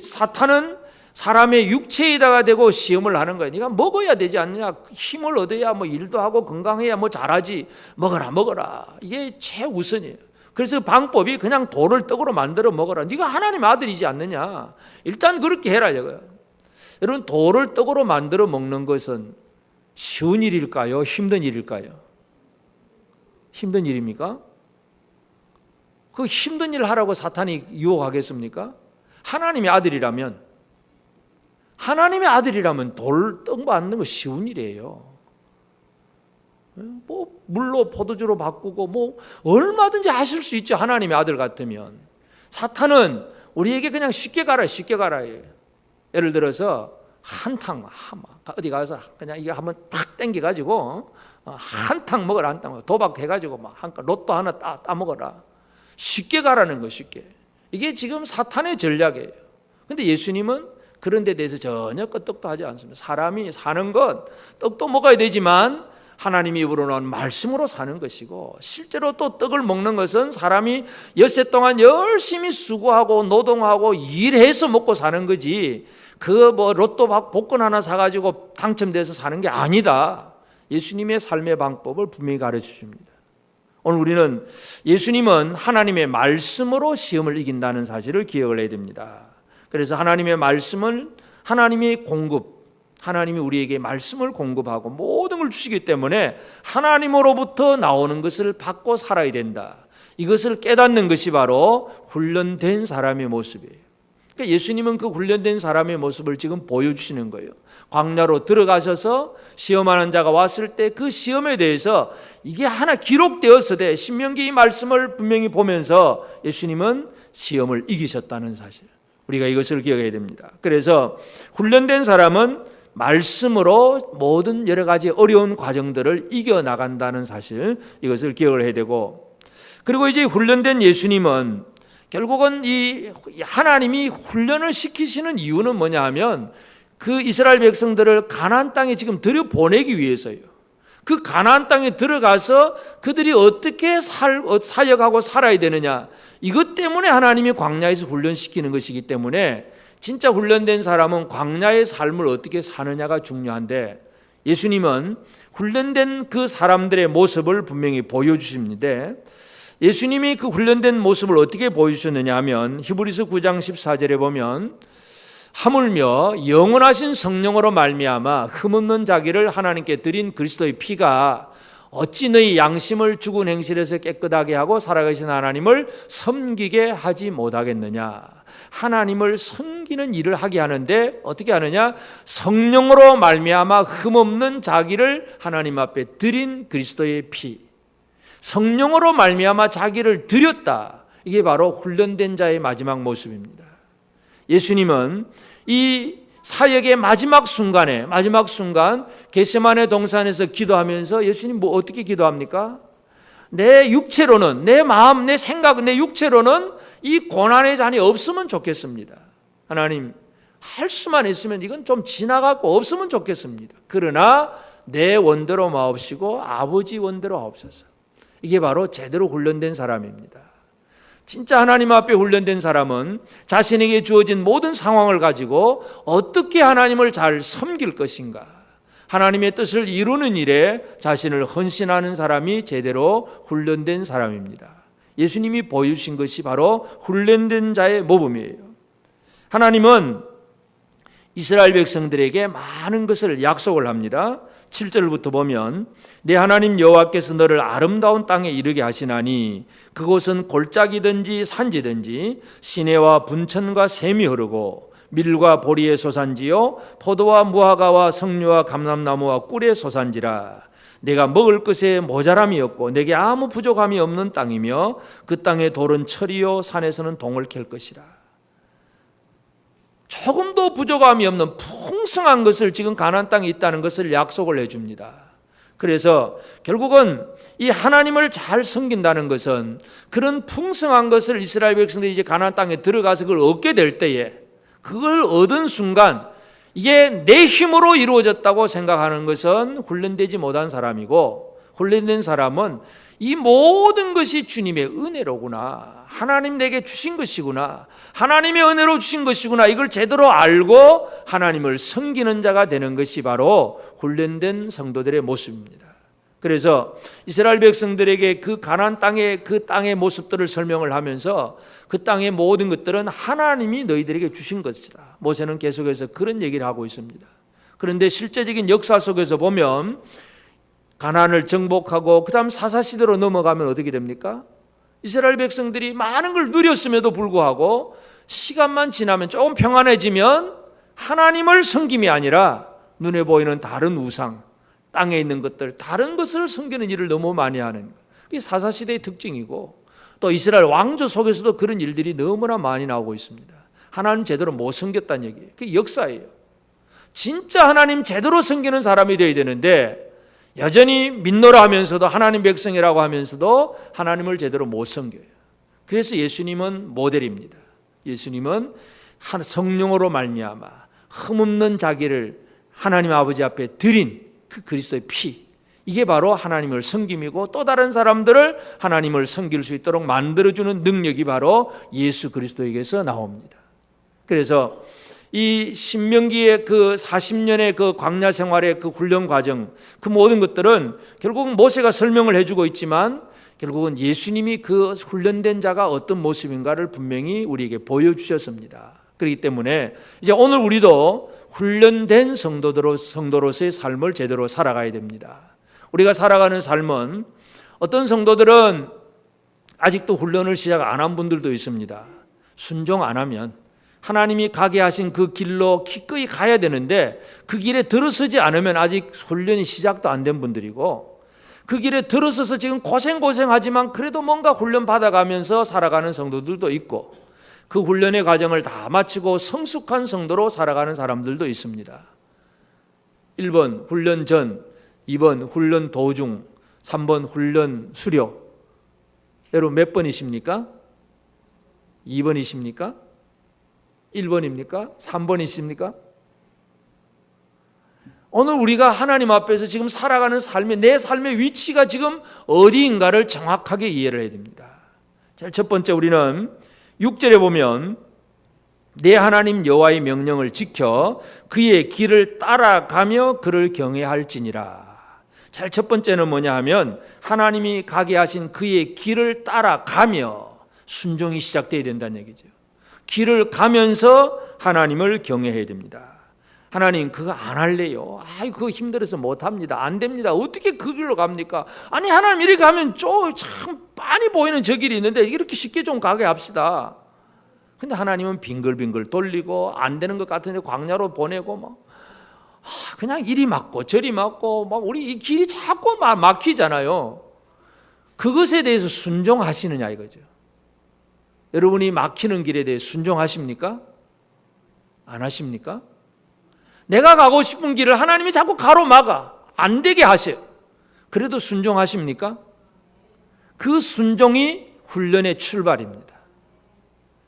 사탄은 사람의 육체에다가 대고 시험을 하는 거예요. 네가 먹어야 되지 않느냐? 힘을 얻어야 일도 하고 건강해야 잘하지. 먹어라. 이게 최우선이에요. 그래서 방법이 그냥 돌을 떡으로 만들어 먹어라. 네가 하나님의 아들이지 않느냐? 일단 그렇게 해라 이거예요. 여러분, 돌을 떡으로 만들어 먹는 것은 쉬운 일일까요? 힘든 일일까요? 힘든 일입니까? 그 힘든 일 하라고 사탄이 유혹하겠습니까? 하나님의 아들이라면 돌 떡 만드는 거 쉬운 일이에요. 물로 포도주로 바꾸고 얼마든지 하실 수 있죠. 하나님의 아들 같으면. 사탄은 우리에게 그냥 쉽게 가라. 예를 들어서 한탕 어디 가서 그냥 이거 한번 탁 땡겨가지고 한탕 먹어라. 한탕 도박해가지고 로또 하나 따 먹어라. 쉽게 가라는 거. 쉽게. 이게 지금 사탄의 전략이에요. 근데 예수님은 그런 데 대해서 전혀 끄떡도 하지 않습니다. 사람이 사는 것 떡도 먹어야 되지만 하나님이 입으로 나온 말씀으로 사는 것이고, 실제로 또 떡을 먹는 것은 사람이 엿새 동안 열심히 수고하고 노동하고 일해서 먹고 사는 거지, 그 뭐 로또 복권 하나 사가지고 당첨돼서 사는 게 아니다. 예수님의 삶의 방법을 분명히 가르쳐 줍니다. 오늘 우리는 예수님은 하나님의 말씀으로 시험을 이긴다는 사실을 기억을 해야 됩니다. 그래서 하나님의 말씀을 하나님이 하나님이 우리에게 말씀을 공급하고 모든 걸 주시기 때문에 하나님으로부터 나오는 것을 받고 살아야 된다. 이것을 깨닫는 것이 바로 훈련된 사람의 모습이에요. 그러니까 예수님은 그 훈련된 사람의 모습을 지금 보여주시는 거예요. 광야로 들어가셔서 시험하는 자가 왔을 때 그 시험에 대해서 이게 하나 기록되었으되 신명기 이 말씀을 분명히 보면서 예수님은 시험을 이기셨다는 사실, 우리가 이것을 기억해야 됩니다. 그래서 훈련된 사람은 말씀으로 모든 여러 가지 어려운 과정들을 이겨나간다는 사실, 이것을 기억을 해야 되고, 그리고 이제 훈련된 예수님은 결국은 이 하나님이 훈련을 시키시는 이유는 뭐냐 하면 그 이스라엘 백성들을 가나안 땅에 지금 들여보내기 위해서요. 그 가나안 땅에 들어가서 그들이 어떻게 사역하고 살아야 되느냐, 이것 때문에 하나님이 광야에서 훈련시키는 것이기 때문에 진짜 훈련된 사람은 광야의 삶을 어떻게 사느냐가 중요한데, 예수님은 훈련된 그 사람들의 모습을 분명히 보여주십니다. 예수님이 그 훈련된 모습을 어떻게 보여주셨느냐 하면 히브리서 9장 14절에 보면, 하물며 영원하신 성령으로 말미암아 흠없는 자기를 하나님께 드린 그리스도의 피가 어찌 너희 양심을 죽은 행실에서 깨끗하게 하고 살아계신 하나님을 섬기게 하지 못하겠느냐. 하나님을 섬기는 일을 하게 하는데 어떻게 하느냐? 성령으로 말미암아 흠없는 자기를 하나님 앞에 드린 그리스도의 피, 성령으로 말미암아 자기를 드렸다. 이게 바로 훈련된 자의 마지막 모습입니다. 예수님은 이 사역의 마지막 순간 겟세마네 동산에서 기도하면서 예수님 뭐 어떻게 기도합니까? 내 육체로는, 내 마음, 내 생각, 내 육체로는 이 고난의 잔이 없으면 좋겠습니다. 하나님, 할 수만 있으면 이건 좀 지나가고 없으면 좋겠습니다. 그러나 내 원대로 마옵시고 아버지 원대로 하옵소서. 이게 바로 제대로 훈련된 사람입니다. 진짜 하나님 앞에 훈련된 사람은 자신에게 주어진 모든 상황을 가지고 어떻게 하나님을 잘 섬길 것인가, 하나님의 뜻을 이루는 일에 자신을 헌신하는 사람이 제대로 훈련된 사람입니다. 예수님이 보여주신 것이 바로 훈련된 자의 모범이에요. 하나님은 이스라엘 백성들에게 많은 것을 약속을 합니다. 7절부터 보면, 내 하나님 여호와께서 너를 아름다운 땅에 이르게 하시나니 그곳은 골짜기든지 산지든지 시내와 분천과 샘이 흐르고 밀과 보리의 소산지요 포도와 무화과와 석류와 감람나무와 꿀의 소산지라. 내가 먹을 것에 모자람이 없고 내게 아무 부족함이 없는 땅이며 그 땅의 돌은 철이요 산에서는 동을 캘 것이라. 조금도 부족함이 없는 풍성한 것을 지금 가나안 땅에 있다는 것을 약속을 해줍니다. 그래서 결국은 이 하나님을 잘 섬긴다는 것은 그런 풍성한 것을 이스라엘 백성들이 이제 가나안 땅에 들어가서 그걸 얻게 될 때에, 그걸 얻은 순간 이게 내 힘으로 이루어졌다고 생각하는 것은 훈련되지 못한 사람이고, 훈련된 사람은 이 모든 것이 주님의 은혜로구나, 하나님 내게 주신 것이구나, 하나님의 은혜로 주신 것이구나, 이걸 제대로 알고 하나님을 섬기는 자가 되는 것이 바로 훈련된 성도들의 모습입니다. 그래서 이스라엘 백성들에게 그 가나안 땅의 그 땅의 모습들을 설명을 하면서 그 땅의 모든 것들은 하나님이 너희들에게 주신 것이다. 모세는 계속해서 그런 얘기를 하고 있습니다. 그런데 실제적인 역사 속에서 보면 가나안을 정복하고 그 다음 사사시대로 넘어가면 어떻게 됩니까? 이스라엘 백성들이 많은 걸 누렸음에도 불구하고 시간만 지나면 조금 평안해지면 하나님을 섬김이 아니라 눈에 보이는 다른 우상, 땅에 있는 것들, 다른 것을 섬기는 일을 너무 많이 하는, 그게 사사시대의 특징이고, 또 이스라엘 왕조 속에서도 그런 일들이 너무나 많이 나오고 있습니다. 하나님 제대로 못 섬겼다는 얘기예요. 그게 역사예요. 진짜 하나님 제대로 섬기는 사람이 되어야 되는데 여전히 민노라 하면서도 하나님 백성이라고 하면서도 하나님을 제대로 못 섬겨요. 그래서 예수님은 모델입니다. 예수님은 성령으로 말미암아 흠없는 자기를 하나님 아버지 앞에 드린 그 그리스도의 피, 이게 바로 하나님을 섬김이고 또 다른 사람들을 하나님을 섬길 수 있도록 만들어주는 능력이 바로 예수 그리스도에게서 나옵니다. 그래서 이 신명기의 그 40년의 그 광야 생활의 그 훈련 과정, 그 모든 것들은 결국은 모세가 설명을 해주고 있지만 결국은 예수님이 그 훈련된 자가 어떤 모습인가를 분명히 우리에게 보여주셨습니다. 그렇기 때문에 이제 오늘 우리도 훈련된 성도로서의 삶을 제대로 살아가야 됩니다. 우리가 살아가는 삶은 어떤 성도들은 아직도 훈련을 시작 안 한 분들도 있습니다. 순종 안 하면 하나님이 가게 하신 그 길로 기꺼이 가야 되는데 그 길에 들어서지 않으면 아직 훈련이 시작도 안 된 분들이고, 그 길에 들어서서 지금 고생하지만 그래도 뭔가 훈련 받아가면서 살아가는 성도들도 있고, 그 훈련의 과정을 다 마치고 성숙한 성도로 살아가는 사람들도 있습니다. 1번 훈련 전, 2번 훈련 도중, 3번 훈련 수료. 여러분 몇 번이십니까? 2번이십니까? 1번입니까? 3번이십니까? 오늘 우리가 하나님 앞에서 지금 살아가는 삶의, 내 삶의 위치가 지금 어디인가를 정확하게 이해를 해야 됩니다. 첫 번째, 우리는 6절에 보면 내 하나님 여호와의 명령을 지켜 그의 길을 따라가며 그를 경외할지니라. 첫 번째는 뭐냐 하면 하나님이 가게 하신 그의 길을 따라가며 순종이 시작되어야 된다는 얘기죠. 길을 가면서 하나님을 경외해야 됩니다. 하나님 그거 안 할래요. 그거 힘들어서 못합니다. 안 됩니다. 어떻게 그 길로 갑니까? 아니 하나님 이렇게 가면 참 빤히 보이는 저 길이 있는데 이렇게 쉽게 좀 가게 합시다. 근데 하나님은 빙글빙글 돌리고 안 되는 것 같은데 광야로 보내고 그냥 이리 막고 저리 막고 우리 이 길이 자꾸 막히잖아요. 그것에 대해서 순종하시느냐 이거죠. 여러분이 막히는 길에 대해 순종하십니까? 안 하십니까? 내가 가고 싶은 길을 하나님이 자꾸 가로막아 안 되게 하세요. 그래도 순종하십니까? 그 순종이 훈련의 출발입니다.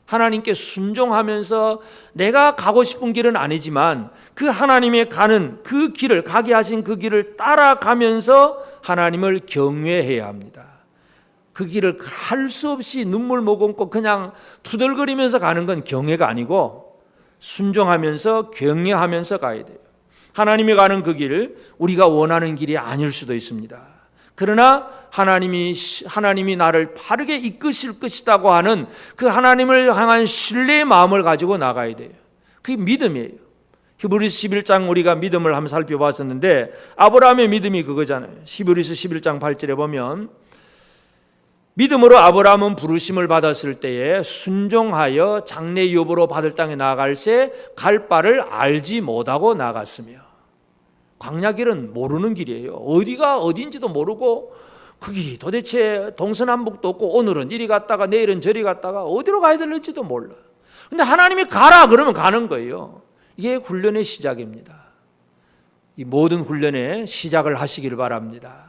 하나님께 순종하면서 내가 가고 싶은 길은 아니지만 그 하나님의 가는 그 길을, 가게 하신 그 길을 따라가면서 하나님을 경외해야 합니다. 그 길을 할 수 없이 눈물 머금고 그냥 투덜거리면서 가는 건 경외가 아니고 순종하면서 경외하면서 가야 돼요. 하나님이 가는 그 길, 우리가 원하는 길이 아닐 수도 있습니다. 그러나 하나님이 나를 바르게 이끄실 것이라고 하는 그 하나님을 향한 신뢰의 마음을 가지고 나가야 돼요. 그게 믿음이에요. 히브리서 11장 우리가 믿음을 한번 살펴봤었는데 아브라함의 믿음이 그거잖아요. 히브리서 11장 8절에 보면 믿음으로 아브라함은 부르심을 받았을 때에 순종하여 장래 유업으로 받을 땅에 나아갈새 갈 바를 알지 못하고 나갔으며. 광야길은 모르는 길이에요. 어디가 어딘지도 모르고 그 길이 도대체 동서남북도 없고 오늘은 이리 갔다가 내일은 저리 갔다가 어디로 가야 될지도 몰라. 근데 하나님이 가라 그러면 가는 거예요. 이게 훈련의 시작입니다. 이 모든 훈련의 시작을 하시기를 바랍니다.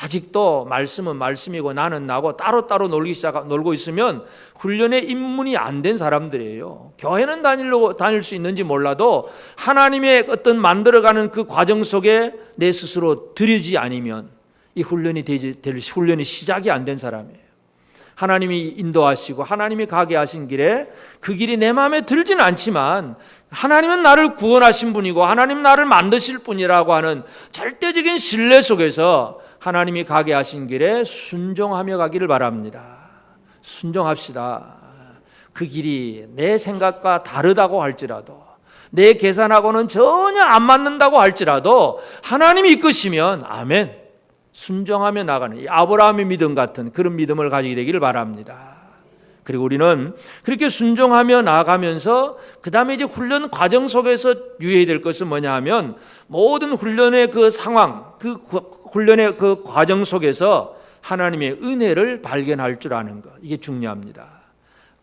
아직도 말씀은 말씀이고 나는 나고 따로따로 놀고 있으면 훈련에 입문이 안 된 사람들이에요. 교회는 다닐 수 있는지 몰라도 하나님의 어떤 만들어가는 그 과정 속에 내 스스로 들이지 않으면 이 훈련이 훈련이 시작이 안 된 사람이에요. 하나님이 인도하시고 하나님이 가게 하신 길에 그 길이 내 마음에 들지는 않지만 하나님은 나를 구원하신 분이고 하나님 나를 만드실 분이라고 하는 절대적인 신뢰 속에서 하나님이 가게 하신 길에 순종하며 가기를 바랍니다. 순종합시다. 그 길이 내 생각과 다르다고 할지라도 내 계산하고는 전혀 안 맞는다고 할지라도 하나님이 이끄시면 아멘 순종하며 나가는 이 아브라함의 믿음 같은 그런 믿음을 가지게 되기를 바랍니다. 그리고 우리는 그렇게 순종하며 나아가면서 그 다음에 이제 훈련 과정 속에서 유의해야 될 것은 뭐냐 하면 모든 훈련의 그 상황, 그 훈련의 그 과정 속에서 하나님의 은혜를 발견할 줄 아는 것, 이게 중요합니다.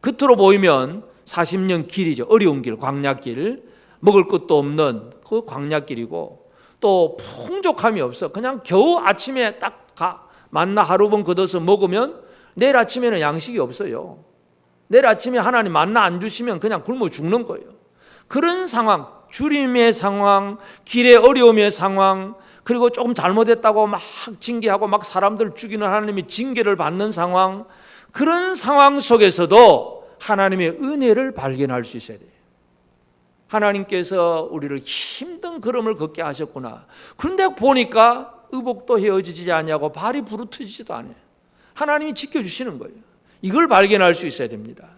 겉으로 보이면 40년 길이죠. 어려운 길, 광야길, 먹을 것도 없는 그 광야길이고 또 풍족함이 없어. 그냥 겨우 아침에 딱 만나 하루분 걷어서 먹으면 내일 아침에는 양식이 없어요. 내일 아침에 하나님 만나 안 주시면 그냥 굶어 죽는 거예요. 그런 상황, 주림의 상황, 길의 어려움의 상황, 그리고 조금 잘못했다고 막 징계하고 막 사람들 죽이는 하나님의 징계를 받는 상황, 그런 상황 속에서도 하나님의 은혜를 발견할 수 있어야 돼요. 하나님께서 우리를 힘든 걸음을 걷게 하셨구나. 그런데 보니까 의복도 헤어지지 않냐고 발이 부르트지도 않아요. 하나님이 지켜주시는 거예요. 이걸 발견할 수 있어야 됩니다.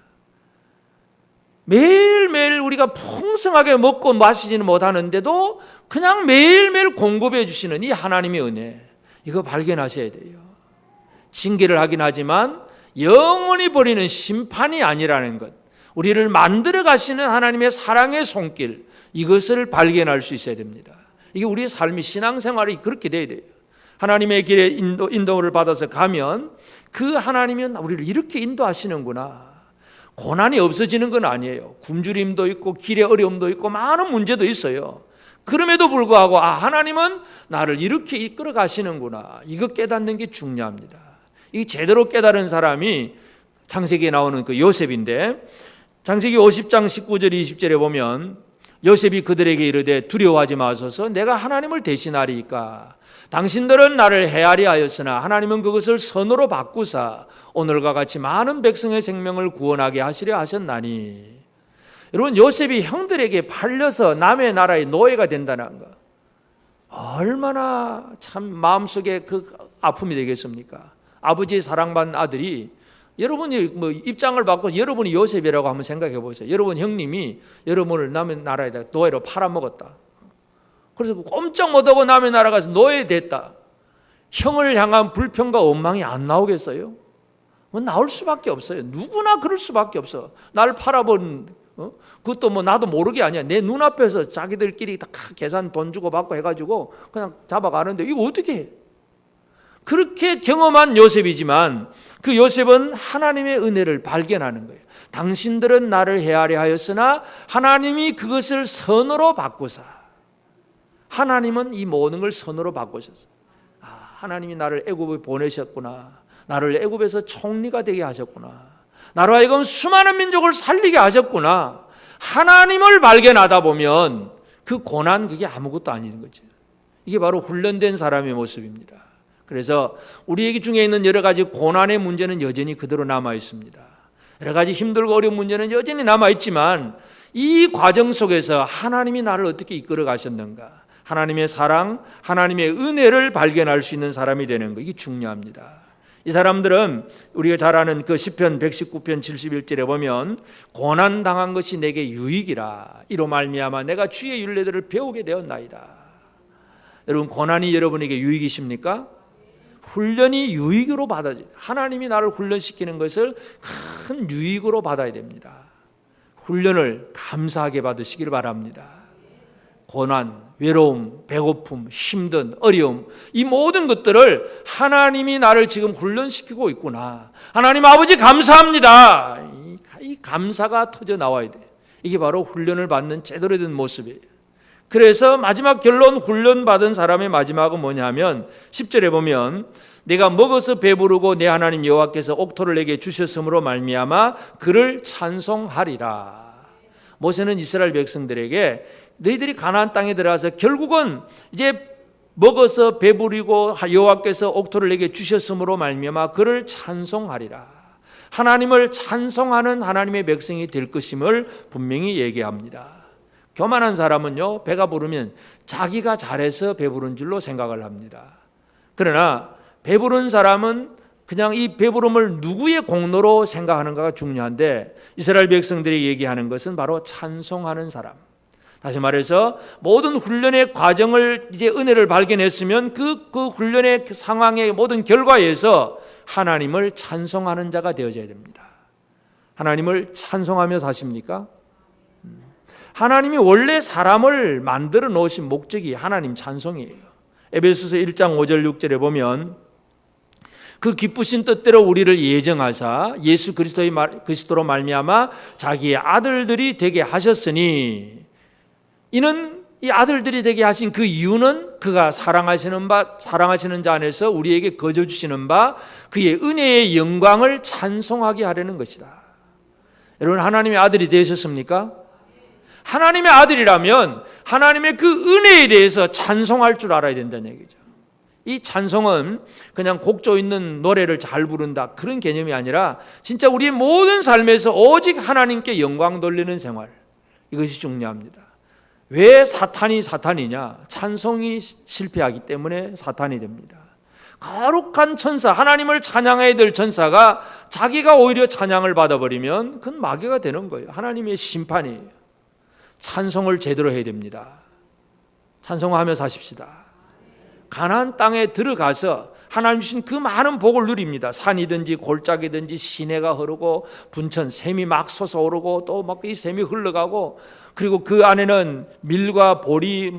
매일매일 우리가 풍성하게 먹고 마시지는 못하는데도 그냥 매일매일 공급해 주시는 이 하나님의 은혜, 이거 발견하셔야 돼요. 징계를 하긴 하지만 영원히 버리는 심판이 아니라는 것, 우리를 만들어 가시는 하나님의 사랑의 손길, 이것을 발견할 수 있어야 됩니다. 이게 우리의 삶이, 신앙생활이 그렇게 돼야 돼요. 하나님의 길에 인도를 받아서 가면 그 하나님이 우리를 이렇게 인도하시는구나. 고난이 없어지는 건 아니에요. 굶주림도 있고 길의 어려움도 있고 많은 문제도 있어요. 그럼에도 불구하고 하나님은 나를 이렇게 이끌어 가시는구나. 이거 깨닫는 게 중요합니다. 이 제대로 깨달은 사람이 창세기에 나오는 그 요셉인데, 창세기 50장 19절 20절에 보면 요셉이 그들에게 이르되 두려워하지 마소서, 내가 하나님을 대신하리이까. 당신들은 나를 헤아려 하였으나 하나님은 그것을 선으로 바꾸사 오늘과 같이 많은 백성의 생명을 구원하게 하시려 하셨나니. 여러분, 요셉이 형들에게 팔려서 남의 나라의 노예가 된다는 거, 얼마나 참 마음속에 그 아픔이 되겠습니까? 아버지의 사랑받는 아들이, 여러분이 뭐 입장을 바꿔서 여러분이 요셉이라고 한번 생각해 보세요. 여러분 형님이 여러분을 남의 나라에다 노예로 팔아먹었다. 그래서 꼼짝 못하고 남의 나라 가서 노예됐다. 형을 향한 불평과 원망이 안 나오겠어요? 뭐 나올 수밖에 없어요. 누구나 그럴 수밖에 없어. 나를 팔아버린, 그것도 뭐 나도 모르게 아니야. 내 눈앞에서 자기들끼리 다 계산 돈 주고 받고 해가지고 그냥 잡아가는데 이거 어떻게 해? 그렇게 경험한 요셉이지만 그 요셉은 하나님의 은혜를 발견하는 거예요. 당신들은 나를 헤아려 하였으나 하나님이 그것을 선으로 바꾸사. 하나님은 이 모든 걸 선으로 바꾸셨어요. 하나님이 나를 애굽에 보내셨구나. 나를 애굽에서 총리가 되게 하셨구나. 나로 하여금 수많은 민족을 살리게 하셨구나. 하나님을 발견하다 보면 그 고난, 그게 아무것도 아닌 거죠. 이게 바로 훈련된 사람의 모습입니다. 그래서 우리 중에 있는 여러 가지 고난의 문제는 여전히 그대로 남아 있습니다. 여러 가지 힘들고 어려운 문제는 여전히 남아 있지만 이 과정 속에서 하나님이 나를 어떻게 이끌어 가셨는가, 하나님의 사랑, 하나님의 은혜를 발견할 수 있는 사람이 되는 거, 이게 중요합니다. 이 사람들은 우리가 잘 아는 그 시편 119편 71절에 보면 고난 당한 것이 내게 유익이라, 이로 말미암아 내가 주의 율례들을 배우게 되었나이다. 여러분, 고난이 여러분에게 유익이십니까? 훈련이 유익으로 받아야, 하나님이 나를 훈련시키는 것을 큰 유익으로 받아야 됩니다. 훈련을 감사하게 받으시길 바랍니다. 고난, 외로움, 배고픔, 힘든 어려움, 이 모든 것들을 하나님이 나를 지금 훈련시키고 있구나. 하나님 아버지 감사합니다. 이 감사가 터져 나와야 돼. 이게 바로 훈련을 받는 제대로 된 모습이에요. 그래서 마지막 결론, 훈련받은 사람의 마지막은 뭐냐면 10절에 보면 내가 먹어서 배부르고 내 하나님 여호와께서 옥토를 내게 주셨으므로 말미암아 그를 찬송하리라. 모세는 이스라엘 백성들에게 너희들이 가나안 땅에 들어가서 결국은 이제 먹어서 배부리고 여호와께서 옥토를 내게 주셨으므로 말미암아 그를 찬송하리라. 하나님을 찬송하는 하나님의 백성이 될 것임을 분명히 얘기합니다. 교만한 사람은요, 배가 부르면 자기가 잘해서 배부른 줄로 생각을 합니다. 그러나 배부른 사람은 그냥 이 배부름을 누구의 공로로 생각하는가가 중요한데, 이스라엘 백성들이 얘기하는 것은 바로 찬송하는 사람. 다시 말해서 모든 훈련의 과정을 이제 은혜를 발견했으면 그 훈련의 상황의 모든 결과에서 하나님을 찬송하는 자가 되어져야 됩니다. 하나님을 찬송하며 사십니까? 하나님이 원래 사람을 만들어 놓으신 목적이 하나님 찬송이에요. 에베소서 1장 5절 6절에 보면 그 기쁘신 뜻대로 우리를 예정하사 예수 그리스도로 말미암아 자기의 아들들이 되게 하셨으니, 이는 이 아들들이 되게 하신 그 이유는 그가 사랑하시는 자 안에서 우리에게 거저 주시는 바 그의 은혜의 영광을 찬송하게 하려는 것이다. 여러분, 하나님의 아들이 되셨습니까? 하나님의 아들이라면 하나님의 그 은혜에 대해서 찬송할 줄 알아야 된다는 얘기죠. 이 찬송은 그냥 곡조 있는 노래를 잘 부른다 그런 개념이 아니라 진짜 우리의 모든 삶에서 오직 하나님께 영광 돌리는 생활, 이것이 중요합니다. 왜 사탄이냐? 찬송이 실패하기 때문에 사탄이 됩니다. 거룩한 천사, 하나님을 찬양해야 될 천사가 자기가 오히려 찬양을 받아버리면 그건 마귀가 되는 거예요. 하나님의 심판이에요. 찬송을 제대로 해야 됩니다. 찬송하며 사십시다. 가나안 땅에 들어가서 하나님 주신 그 많은 복을 누립니다. 산이든지 골짜기든지 시내가 흐르고 분천 샘이 막 솟아오르고 또 막 이 샘이 흘러가고, 그리고 그 안에는 밀과 보리,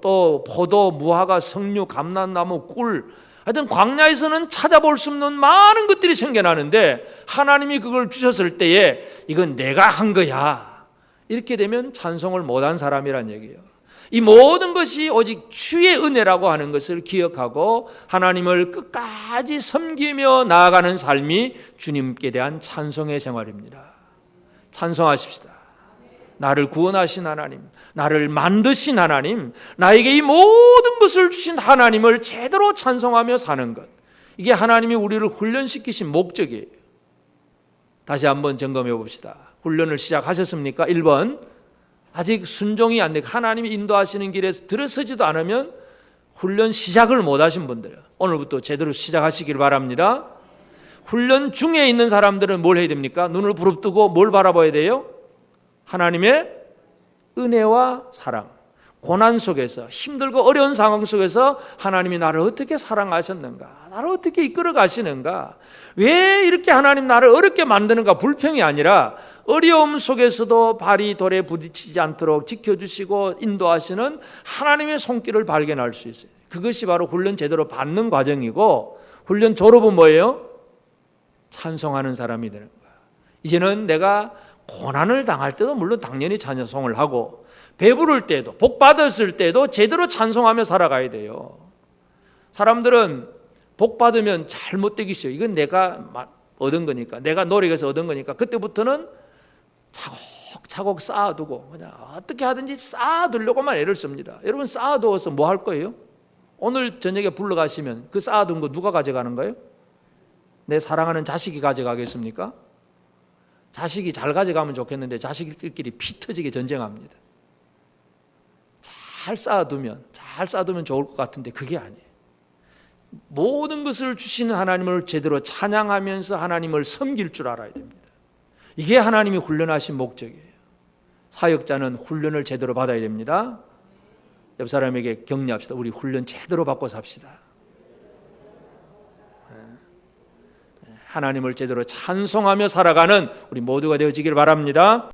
또 포도, 무화과, 석류, 감람나무, 꿀, 하여튼 광야에서는 찾아볼 수 없는 많은 것들이 생겨나는데 하나님이 그걸 주셨을 때에 이건 내가 한 거야, 이렇게 되면 찬송을 못한 사람이란 얘기예요. 이 모든 것이 오직 주의 은혜라고 하는 것을 기억하고 하나님을 끝까지 섬기며 나아가는 삶이 주님께 대한 찬송의 생활입니다. 찬송하십시다. 나를 구원하신 하나님, 나를 만드신 하나님, 나에게 이 모든 것을 주신 하나님을 제대로 찬송하며 사는 것, 이게 하나님이 우리를 훈련시키신 목적이에요. 다시 한번 점검해 봅시다. 훈련을 시작하셨습니까? 1번, 아직 순종이 안 되고 하나님이 인도하시는 길에 들어서지도 않으면 훈련 시작을 못 하신 분들, 오늘부터 제대로 시작하시길 바랍니다. 훈련 중에 있는 사람들은 뭘 해야 됩니까? 눈을 부릅뜨고 뭘 바라봐야 돼요? 하나님의 은혜와 사랑. 고난 속에서, 힘들고 어려운 상황 속에서 하나님이 나를 어떻게 사랑하셨는가, 나를 어떻게 이끌어 가시는가, 왜 이렇게 하나님 나를 어렵게 만드는가, 불평이 아니라 어려움 속에서도 발이 돌에 부딪히지 않도록 지켜주시고 인도하시는 하나님의 손길을 발견할 수 있어요. 그것이 바로 훈련 제대로 받는 과정이고, 훈련 졸업은 뭐예요? 찬송하는 사람이 되는 거야. 이제는 내가 고난을 당할 때도 물론 당연히 찬송을 하고, 배부를 때도, 복 받았을 때도 제대로 찬송하며 살아가야 돼요. 사람들은 복 받으면 잘 못 되기 싫어요. 이건 내가 얻은 거니까, 내가 노력해서 얻은 거니까 그때부터는 차곡차곡 쌓아두고 그냥 어떻게 하든지 쌓아두려고만 애를 씁니다. 여러분, 쌓아두어서 뭐 할 거예요? 오늘 저녁에 불러가시면 그 쌓아둔 거 누가 가져가는 거예요? 내 사랑하는 자식이 가져가겠습니까? 자식이 잘 가져가면 좋겠는데 자식들끼리 피 터지게 전쟁합니다. 잘 쌓아두면 좋을 것 같은데 그게 아니에요. 모든 것을 주시는 하나님을 제대로 찬양하면서 하나님을 섬길 줄 알아야 됩니다. 이게 하나님이 훈련하신 목적이에요. 사역자는 훈련을 제대로 받아야 됩니다. 옆 사람에게 격려합시다. 우리 훈련 제대로 받고 삽시다. 하나님을 제대로 찬송하며 살아가는 우리 모두가 되어지길 바랍니다.